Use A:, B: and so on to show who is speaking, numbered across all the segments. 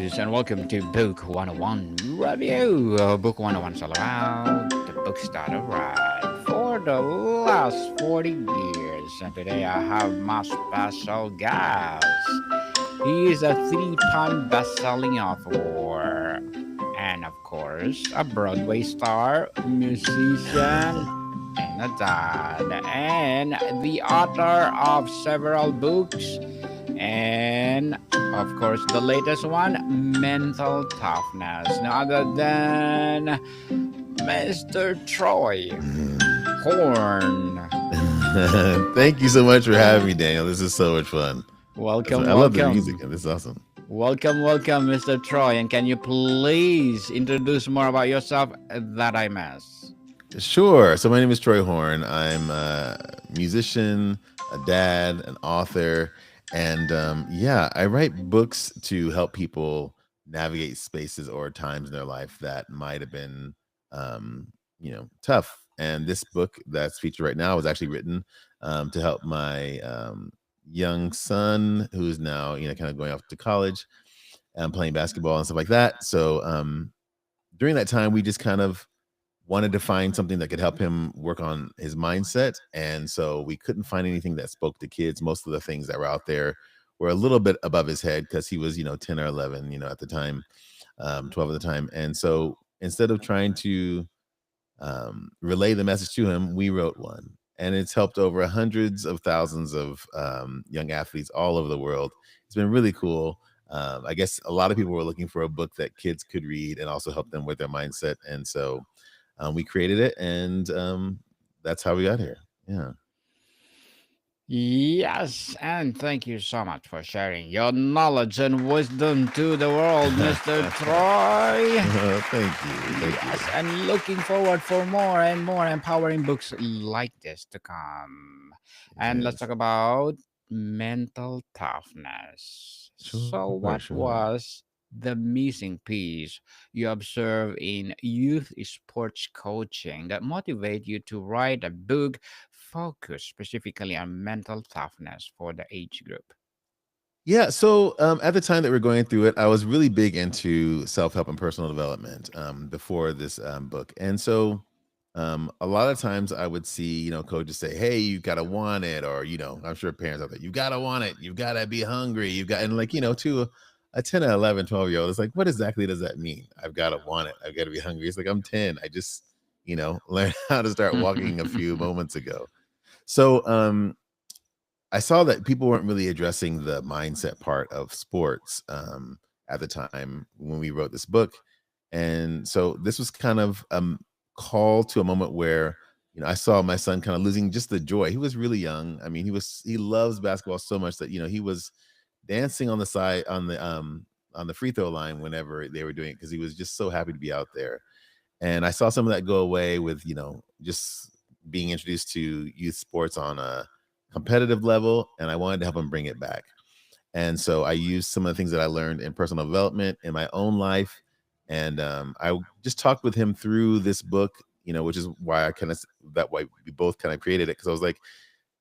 A: guys, and welcome to Book 101 Review. Book 101 is all about the books that I read for the last 40 years. And today I have my special guest. He is a three-time best-selling author and, of course, a Broadway star, musician, and a dad, and the author of several books and of course, the latest one, mental toughness. None other than Mr. Troy Horne.
B: Thank you so much for having me, Daniel. This is so much fun.
A: Welcome,
B: I love the music,
A: welcome.
B: and this is awesome.
A: Welcome, Mr. Troy. And can you please introduce more about yourself that I miss?
B: Sure. So my name is Troy Horne. I'm a musician, a dad, an author, and yeah, I write books to help people navigate spaces or times in their life that might have been, tough. And this book that's featured right now was actually written to help my young son, who's now kind of going off to college and playing basketball and stuff like that. So during that time, we just kind of wanted to find something that could help him work on his mindset. And so we couldn't find anything that spoke to kids. Most of the things that were out there were a little bit above his head because he was, 10 or 11, at the time, 12 at the time. And so instead of trying to relay the message to him, we wrote one. And it's helped over hundreds of thousands of young athletes all over the world. It's been really cool. I guess a lot of people were looking for a book that kids could read and also help them with their mindset. And so we created it, and that's how we got here. Yeah.
A: Yes, and thank you so much for sharing your knowledge and wisdom to the world, Mr. Troy.
B: Thank you. Thank
A: Yes,
B: you.
A: and looking forward for more and more empowering books like this to come. And let's
B: Yes.
A: talk about mental toughness. So,
B: Sure,
A: what
B: sure.
A: was the missing piece you observe in youth sports coaching that motivate you to write a book focused specifically on mental toughness for the age group?
B: Yeah. So at the time that we're going through it, I was really big into self-help and personal development before this book. And so a lot of times I would see, coaches say, hey, you got to want it. Or, I'm sure parents out there, you got to want it. You've got to be hungry. You've got, and like, to a 10 or 11, 12-year-old, it's like, what exactly does that mean? I've got to want it. I've got to be hungry. It's like, I'm 10. I just, learned how to start walking a few moments ago. So I saw that people weren't really addressing the mindset part of sports at the time when we wrote this book. And so this was kind of call to a moment where, I saw my son kind of losing just the joy. He was really young. I mean, he loves basketball so much that, he was dancing on the side on the free throw line whenever they were doing it because he was just so happy to be out there. And I saw some of that go away with, just being introduced to youth sports on a competitive level, and I wanted to help him bring it back. And so I used some of the things that I learned in personal development in my own life. And I just talked with him through this book, which is why why we both kind of created it. Cause I was like,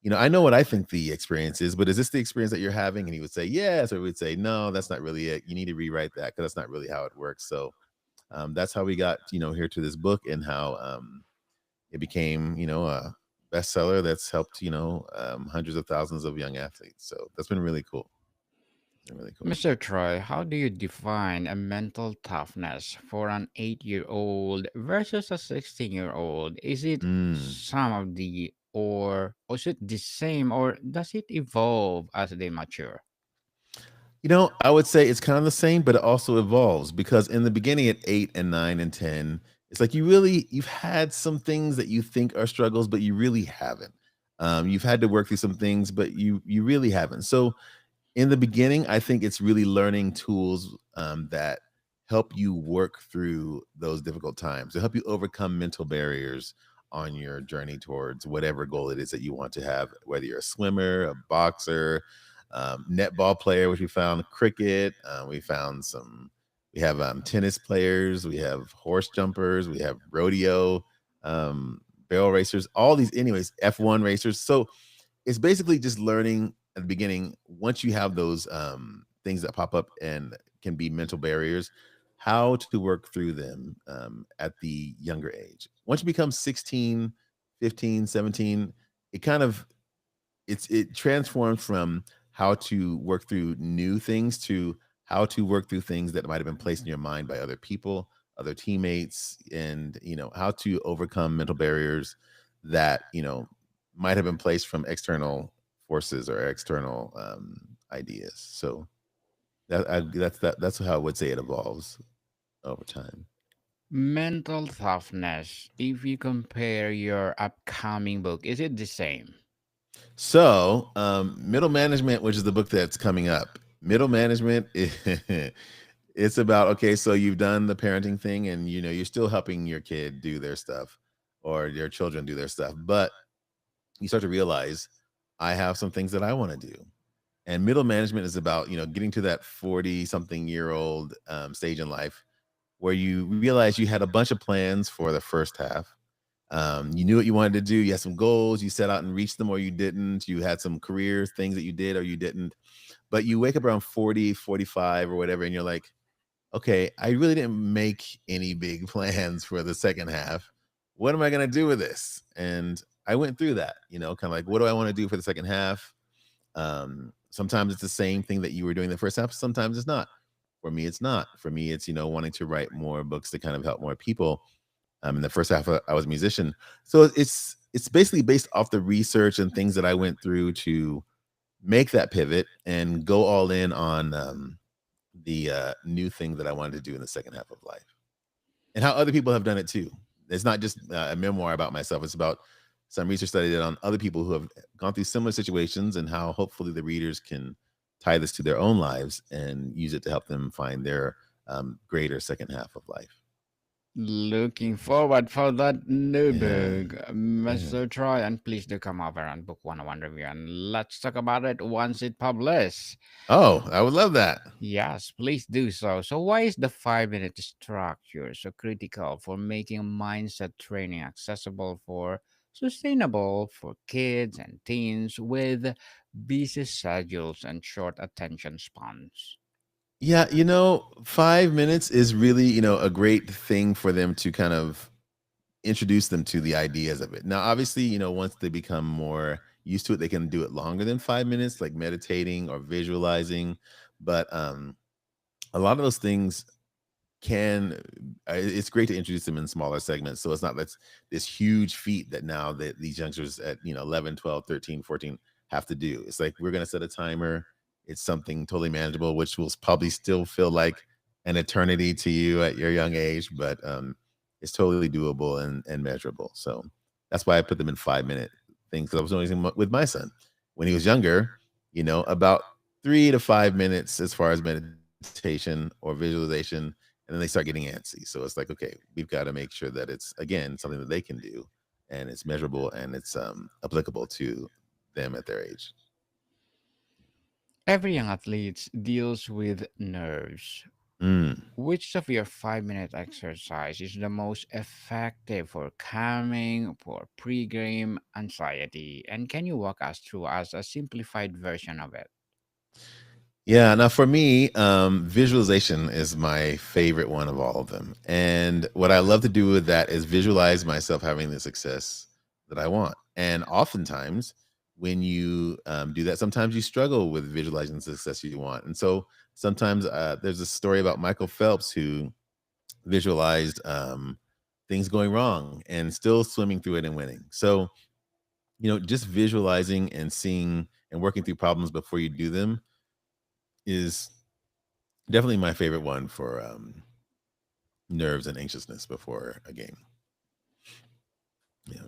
B: I know what I think the experience is, but is this the experience that you're having? And he would say, yes. Or we would say, no, that's not really it. You need to rewrite that because that's not really how it works. So that's how we got, here to this book and how it became, a bestseller that's helped, hundreds of thousands of young athletes. So that's been really cool. It's been really cool.
A: Mr. Troy, how do you define a mental toughness for an 8-year-old versus a 16-year-old? Is it
B: Mm.
A: some of the or is it the same or does it evolve as they mature?
B: I would say it's kind of the same, but it also evolves because in the beginning at 8 and 9 and 10, it's like you've had some things that you think are struggles, but you really haven't. You've had to work through some things, but you really haven't. So in the beginning, I think it's really learning tools that help you work through those difficult times, to help you overcome mental barriers on your journey towards whatever goal it is that you want to have, whether you're a swimmer, a boxer, netball player, which we found, cricket, we have tennis players, we have horse jumpers, we have rodeo, barrel racers, all these, anyways, F1 racers. So it's basically just learning at the beginning once you have those things that pop up and can be mental barriers, how to work through them at the younger age. Once you become 16, 15, 17, it kind of it transforms from how to work through new things to how to work through things that might have been placed in your mind by other people, other teammates, and how to overcome mental barriers that might have been placed from external forces or external ideas. So that's how I would say it evolves over time.
A: Mental toughness. If you compare your upcoming book, is it the same?
B: So, middle management, which is the book that's coming up, middle management, it's about, okay, so you've done the parenting thing and you're still helping your kid do their stuff or your children do their stuff, but you start to realize I have some things that I want to do. And middle management is about, getting to that 40 something year old stage in life where you realize you had a bunch of plans for the first half. You knew what you wanted to do. You had some goals. You set out and reached them or you didn't. You had some career things that you did or you didn't. But you wake up around 40, 45 or whatever, and you're like, okay, I really didn't make any big plans for the second half. What am I going to do with this? And I went through that, kind of like, what do I want to do for the second half? Sometimes it's the same thing that you were doing the first half. Sometimes it's not. For me, it's not. For me, it's, wanting to write more books to kind of help more people. In the first half, I was a musician, so it's basically based off the research and things that I went through to make that pivot and go all in on the new thing that I wanted to do in the second half of life, and how other people have done it too. It's not just a memoir about myself; it's about some research that I did on other people who have gone through similar situations, and how hopefully the readers can tie this to their own lives and use it to help them find their greater second half of life.
A: Looking forward for that new
B: Yeah.
A: book,
B: Yeah.
A: Mr. Troy, and please do come over and book 101 review and let's talk about it once it published.
B: Oh, I would love that.
A: Yes, please do so. So, why is the 5 minute structure so critical for making mindset training accessible for sustainable for kids and teens with busy schedules and short attention spans?
B: Yeah, 5 minutes is really, a great thing for them to kind of introduce them to the ideas of it. Now, obviously, once they become more used to it, they can do it longer than 5 minutes, like meditating or visualizing. But a lot of those things can it's great to introduce them in smaller segments, so it's not that's this huge feat that now that these youngsters at 11, 12, 13, 14 have to do. It's like we're going to set a timer. It's something totally manageable, which will probably still feel like an eternity to you at your young age, but it's totally doable and measurable. So that's why I put them in 5 minute things, because I was noticing with my son when he was younger, about 3 to 5 minutes as far as meditation or visualization, and then they start getting antsy. So it's like, okay, we've got to make sure that it's again something that they can do, and it's measurable and it's applicable to them at their age.
A: Every young athlete deals with nerves.
B: Mm.
A: Which of your 5 minute exercise is the most effective for calming for pre-game anxiety? And can you walk us through as a simplified version of it?
B: Yeah, now for me, visualization is my favorite one of all of them. And what I love to do with that is visualize myself having the success that I want. And oftentimes, when you do that, sometimes you struggle with visualizing the success you want. And so sometimes there's a story about Michael Phelps who visualized things going wrong and still swimming through it and winning. So, just visualizing and seeing and working through problems before you do them is definitely my favorite one for nerves and anxiousness before a game. Yeah.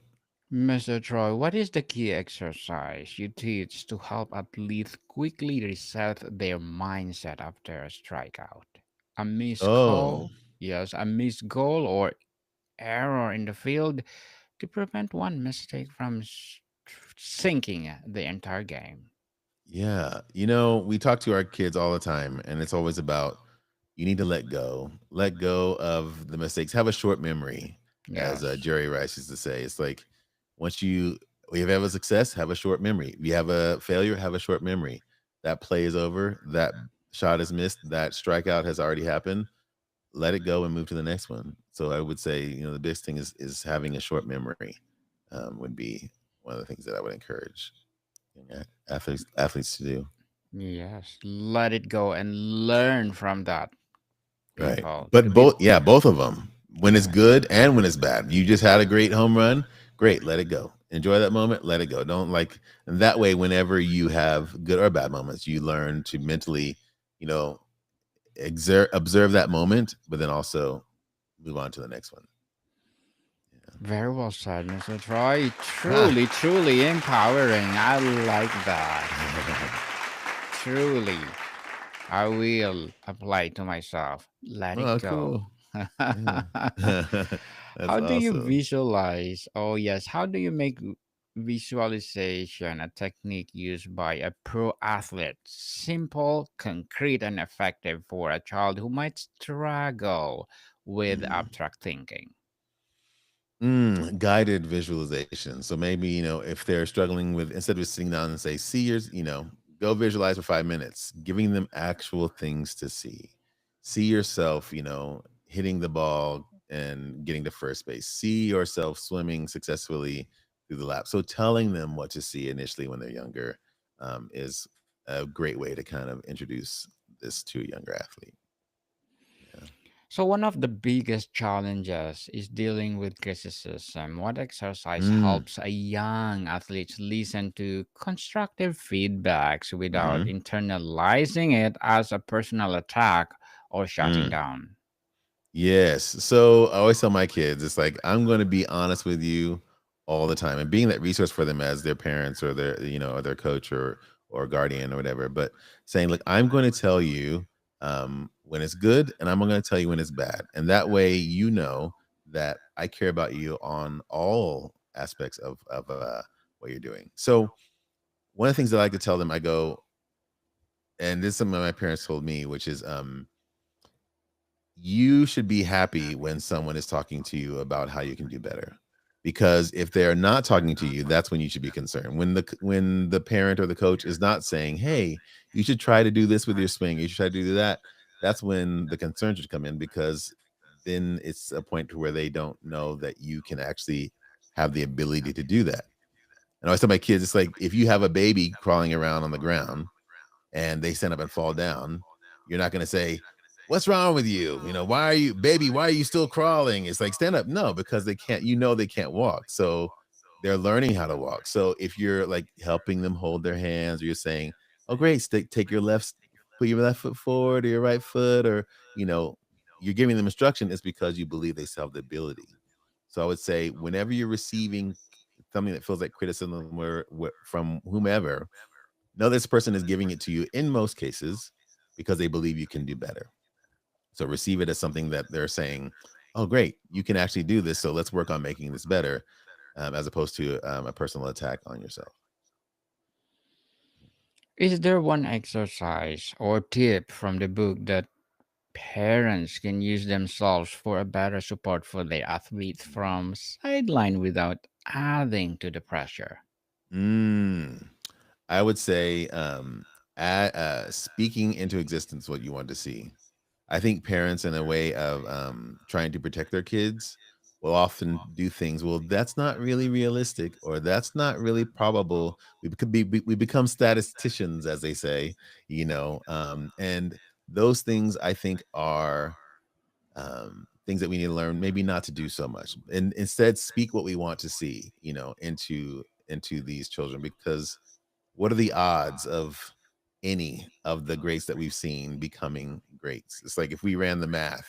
A: Mr. Troy, what is the key exercise you teach to help athletes quickly reset their mindset after a strikeout? A missed
B: Oh,
A: call? Yes, a missed goal or error in the field to prevent one mistake from sinking the entire game.
B: yeah. We talk to our kids all the time, and it's always about you need to let go of the mistakes, have a short memory, as
A: Yes.
B: Jerry Rice used to say. It's like once you have a success, have a short memory. If you have a failure, have a short memory. That play is over. That shot is missed, that strikeout has already happened. Let it go and move to the next one. So I would say, the biggest thing is having a short memory. Would be one of the things that I would encourage athletes to do.
A: Yes, let it go and learn from that,
B: Right.
A: people, to
B: But
A: be.
B: both of them. When it's
A: Yeah.
B: good and when it's bad. You just had a great home run. Great, let it go. Enjoy that moment, let it go. Don't like and that way whenever you have good or bad moments, you learn to mentally, you know, observe that moment, but then also move on to the next one.
A: Very well said, Mr. Troy.
B: Yeah.
A: Truly, truly empowering. I like that. Truly. I will apply to myself. Let it
B: Oh,
A: go.
B: cool. Yeah. That's
A: How do you
B: awesome.
A: visualize? Oh, yes. How do you make visualization a technique used by a pro athlete? Simple, concrete, and effective for a child who might struggle with
B: Mm.
A: abstract thinking.
B: Guided visualization. So maybe, if they're struggling with, instead of sitting down and say, see yours, go visualize for 5 minutes, giving them actual things to see. See yourself, hitting the ball and getting to first base. See yourself swimming successfully through the lap. So telling them what to see initially when they're younger is a great way to kind of introduce this to a younger athlete. Yeah.
A: So, one of the biggest challenges is dealing with criticism. What exercise
B: Mm.
A: helps a young athlete listen to constructive feedbacks without
B: Hmm.
A: internalizing it as a personal attack or shutting
B: Mm.
A: down?
B: Yes. So I always tell my kids, it's like I'm going to be honest with you all the time, and being that resource for them as their parents or their, or their coach or guardian or whatever. But saying, look, I'm going to tell you when it's good, and I'm going to tell you when it's bad, and that way that I care about you on all aspects of what you're doing. So one of the things that I like to tell them, I go, and this is something my parents told me, which is you should be happy when someone is talking to you about how you can do better, because if they're not talking to you, that's when you should be concerned. When the parent or the coach is not saying, hey, you should try to do this with your swing, you should try to do that, that's when the concern should come in, because then it's a point to where they don't know that you can actually have the ability to do that. And I always tell my kids, it's like if you have a baby crawling around on the ground and they stand up and fall down, you're not going to say, what's wrong with you? Why are you, baby, why are you still crawling? It's like, stand up. No, because they can't, they can't walk. So they're learning how to walk. So if you're like helping them hold their hands, or you're saying, oh, great, take your put your left foot forward or your right foot, or, you know, you're giving them instruction, is because you believe they still have the ability. So I would say whenever you're receiving something that feels like criticism from whomever, know this person is giving it to you in most cases because they believe you can do better. So receive it as something that they're saying, oh, great, you can actually do this. So let's work on making this better, as opposed to a personal attack on yourself.
A: Is there one exercise or tip from the book that parents can use themselves for a better support for their athletes from sideline without adding to the pressure?
B: Mm. I would say speaking into existence what you want to see. I think parents, in a way of trying to protect their kids, will often do things. Well, that's not really realistic, or that's not really probable. We become statisticians, as they say, and those things I think are things that we need to learn. Maybe not to do so much, and instead speak what we want to see, into these children, because what are the odds of any of the greats that we've seen becoming greats? It's like if we ran the math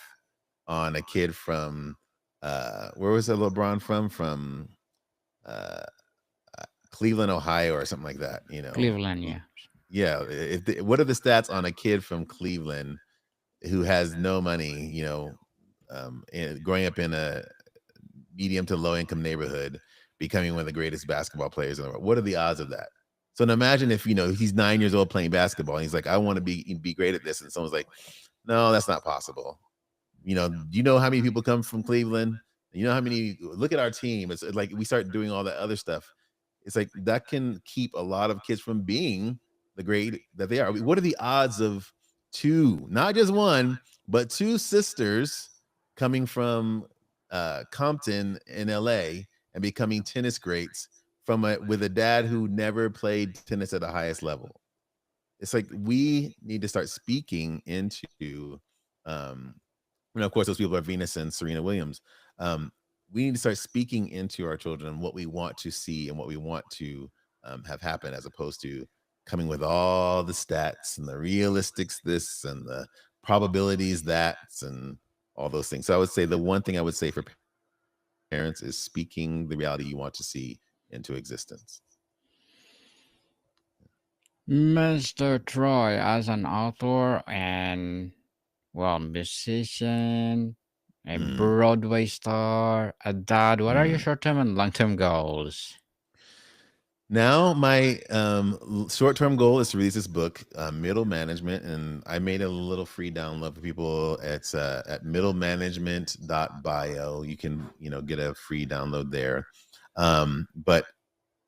B: on a kid from where was that LeBron from? From uh Cleveland, Ohio, or something like that,
A: Cleveland, yeah.
B: Yeah, what are the stats on a kid from Cleveland who has no money, and growing up in a medium to low income neighborhood, becoming one of the greatest basketball players in the world? What are the odds of that? So now imagine if he's 9 years old playing basketball, and he's like, I want to be great at this, and someone's like, no, that's not possible. Do you know how many people come from Cleveland? You know how many? Look at our team. It's like we start doing all that other stuff. It's like that can keep a lot of kids from being the great that they are. What are the odds of two, not just one, but two sisters coming from Compton in LA and becoming tennis greats with a dad who never played tennis at the highest level. It's like we need to start speaking into um of course those people are Venus and Serena Williams. um we need to start speaking into our children what we want to see and what we want to have happen, as opposed to coming with all the stats and the realistics this and the probabilities that's and all those things. So I would say the one thing I would say for parents is speaking the reality you want to see into existence.
A: Mr. Troy, as an author and, well, musician, a
B: Mm,
A: Broadway star, a dad, what are your
B: mm.
A: short term and long term goals?
B: Now, my short term goal is to release this book, Middle Management, and I made a little free download for people. It's at middlemanagement.bio. You can get a free download there, but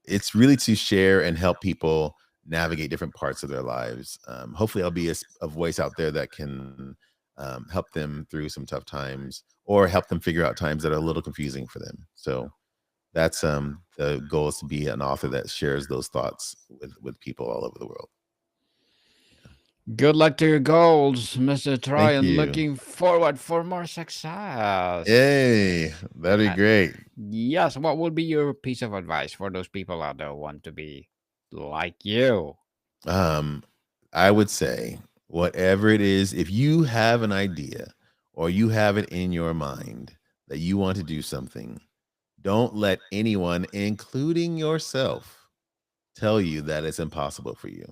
B: it's really to share and help people navigate different parts of their lives. Hopefully, I'll be a voice out there that can help them through some tough times, or help them figure out times that are a little confusing for them. So that's the goal, is to be an author that shares those thoughts with people all over the world.
A: Good luck to your goals, Mr. Troy,
B: Thank
A: and
B: you.
A: looking forward for more success.
B: Yay, that'd be
A: Uh,
B: great.
A: yes, what would be your piece of advice for those people out there who want to be like you?
B: um I would say, whatever it is, if you have an idea or you have it in your mind that you want to do something, don't let anyone, including yourself, tell you that it's impossible for you.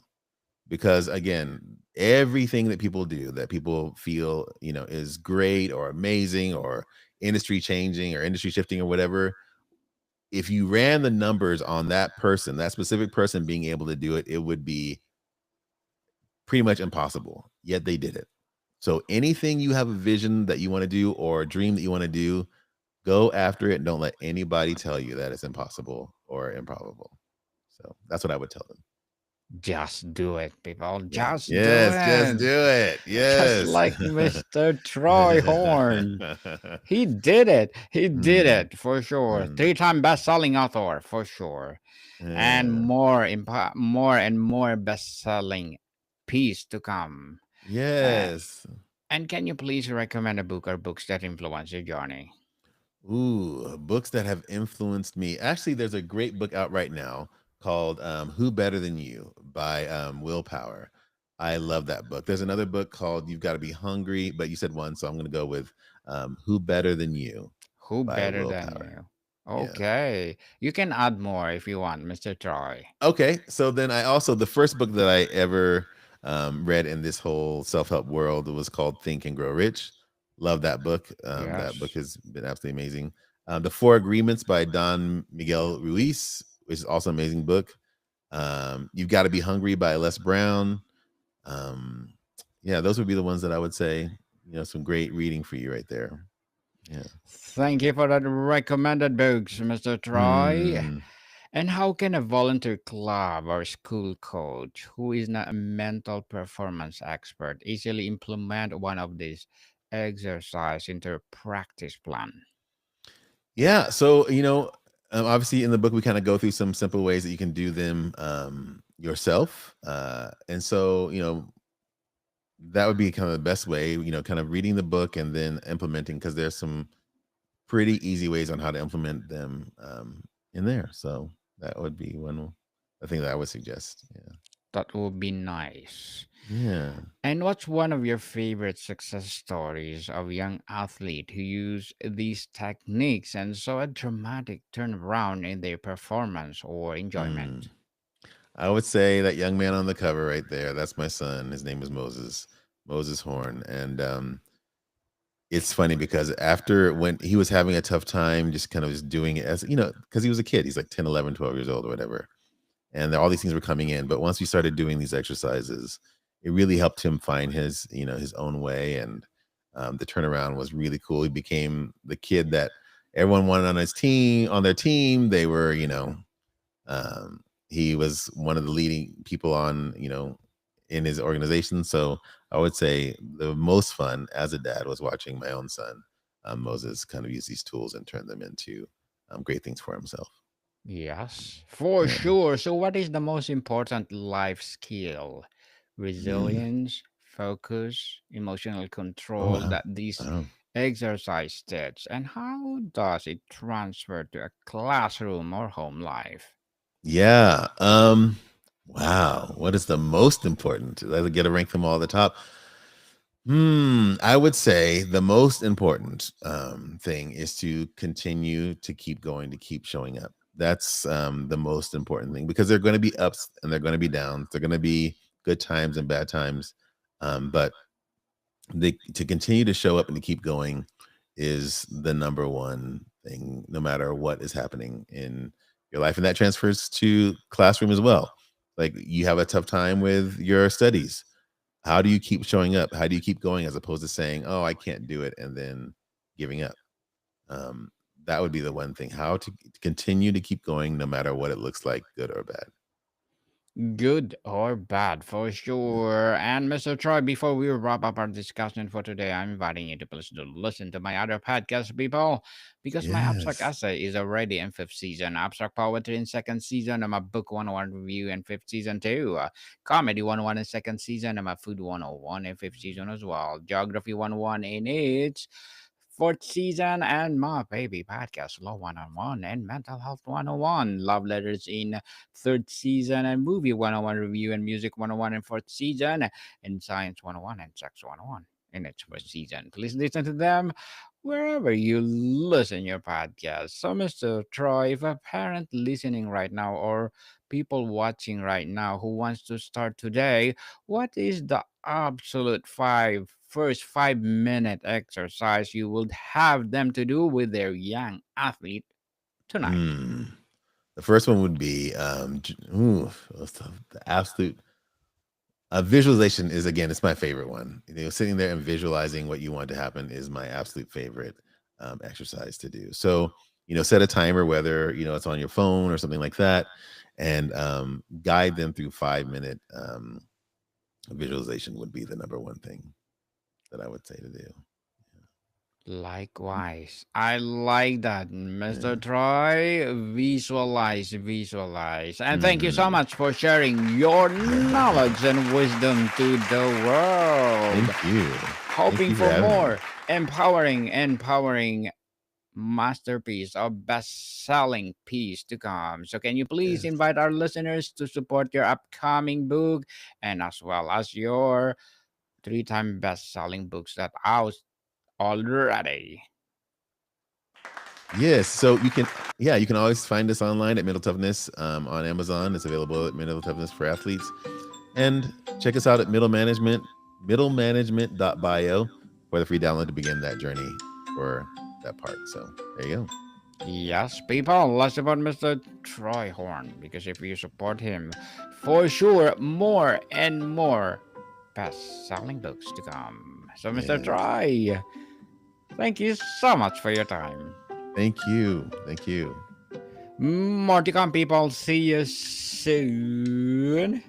B: Because again, everything that people do that people feel is great or amazing or industry changing or industry shifting or whatever, if you ran the numbers on that person, that specific person being able to do it, it would be pretty much impossible, yet they did it. So anything you have a vision that you want to do or a dream that you want to do, go after it, and don't let anybody tell you that it's impossible or improbable. So that's what I would tell them.
A: Just do it, people.
B: Yeah.
A: Just do
B: Yes, just
A: it.
B: do it.
A: Just
B: Yes.
A: like Mr. Troy Horne. He did it. He did
B: Mm,
A: it for sure.
B: mm,
A: Three-time best-selling author for sure, and
B: yeah.
A: more and more best-selling piece to come. Uh,
B: Yes.
A: and can you please recommend a book or books that influence your journey?
B: Ooh, books that have influenced me. Actually, there's a great book out right now called Who Better Than You by Will Power. I love that book. There's another book called You've Got to Be Hungry, but you said one, so I'm going to go with Who Better Than You
A: Who
B: by
A: better
B: Will
A: than
B: Power.
A: you?
B: Yeah.
A: Okay, you can add more if you want, Mr. Troy.
B: Okay, so then I also, the first book that I ever read in this whole self-help world was called Think and Grow Rich. Love that book. That book
A: Yes.
B: has been absolutely amazing. The Four Agreements by Don Miguel Ruiz, which is also an amazing book. You've Got to Be Hungry by Les Brown. Um, yeah, those would be the ones that I would say, some great reading for you right there. Yeah.
A: Thank you for that recommended books, Mr. Troy.
B: Mm.
A: And how can a volunteer club or school coach who is not a mental performance expert easily implement one of these exercise into a practice plan?
B: Yeah. So, obviously in the book, we kind of go through some simple ways that you can do them yourself. And so, that would be kind of the best way, kind of reading the book and then implementing, because there's some pretty easy ways on how to implement them in there. So that would be one the thing that I would suggest. Yeah.
A: That would be nice.
B: Yeah.
A: And what's one of your favorite success stories of young athlete who use these techniques and saw a dramatic turnaround in their performance or
B: Mm.
A: enjoyment?
B: I would say that young man on the cover right there, that's my son. His name is Moses Horn. And it's funny because after, when he was having a tough time, just kind of just doing it as, because he was a kid, he's like 10, 11, 12 years old or whatever. And all these things were coming in. But once we started doing these exercises, it really helped him find his own way. And the turnaround was really cool. He became the kid that everyone wanted on their team. They were, um, he was one of the leading people on, in his organization. So I would say the most fun as a dad was watching my own son, Moses, kind of use these tools and turn them into great things for himself.
A: Yes, for
B: Yeah.
A: sure. So, what is the most important life skill?
B: Mm.
A: Resilience, focus, emotional
B: Oh,
A: control
B: wow.
A: that this
B: Wow.
A: exercise teaches, and how does it transfer to a classroom or home life?
B: Yeah. Wow. What is the most important? Let's get a rank them all at the top. I would say the most important thing is to continue to keep going, to keep showing up. That's the most important thing because they're going to be ups and they're going to be downs. They're going to be good times and bad times. But to continue to show up and to keep going is the number one thing, no matter what is happening in your life. And that transfers to classroom as well. Like you have a tough time with your studies, how do you keep showing up? How do you keep going as opposed to saying, "Oh, I can't do it," and then giving up? Um, that would be the one thing. How to continue to keep going no matter what it looks like, good or bad.
A: Good or bad, for
B: Yeah.
A: sure. And Mr. Troy, before we wrap up our discussion for today, I'm inviting you to please to listen to my other podcast, people, because my abstract
B: Yes.
A: essay is already in fifth season, abstract poetry in second season, and my book 101 review in fifth season too, comedy 101 in second season, and my food 101 in fifth season as well, geography 101 in its fourth season, and my baby podcast, Law 101 and Mental Health 101, Love Letters in third season, and Movie 101 Review and Music 101 in fourth season, and Science 101 and Sex 101 in its first season. Please listen to them wherever you listen your podcast. So, Mr. Troy, if a parent listening right now or people watching right now who wants to start today, what is the absolute first 5 minute exercise you would have them to do with their young athlete tonight?
B: Hmm. The first one would be what's the absolute visualization is again, it's my favorite one. Sitting there and visualizing what you want to happen is my absolute favorite exercise to do. So, set a timer, whether it's on your phone or something like that, and guide them through 5 minute visualization would be the number one thing that I would say to do.
A: Likewise. I like that, Mr.
B: Yeah.
A: Troy. Visualize, visualize. And thank you so
B: Mhm.
A: much for sharing your
B: Yeah.
A: knowledge and wisdom to the world.
B: Thank you. Thank
A: Hoping
B: you for
A: for
B: having me.
A: more empowering masterpiece or best-selling piece to come. So can you please
B: Yes.
A: invite our listeners to support your upcoming book and as well as your three-time best-selling books that out already?
B: Yes. So you can always find us online at Mental Toughness on Amazon. It's available at Mental Toughness for Athletes. And check us out at middlemanagement.bio for the free download to begin that journey for that part. So there you go.
A: Yes, people, let's support Mr. Troy Horne because if you support him, for sure, more and more best-selling books to come. So, Mr.
B: Yes.
A: Troy, thank you so much for your time.
B: Thank you. Thank you.
A: More to come, people. See you soon.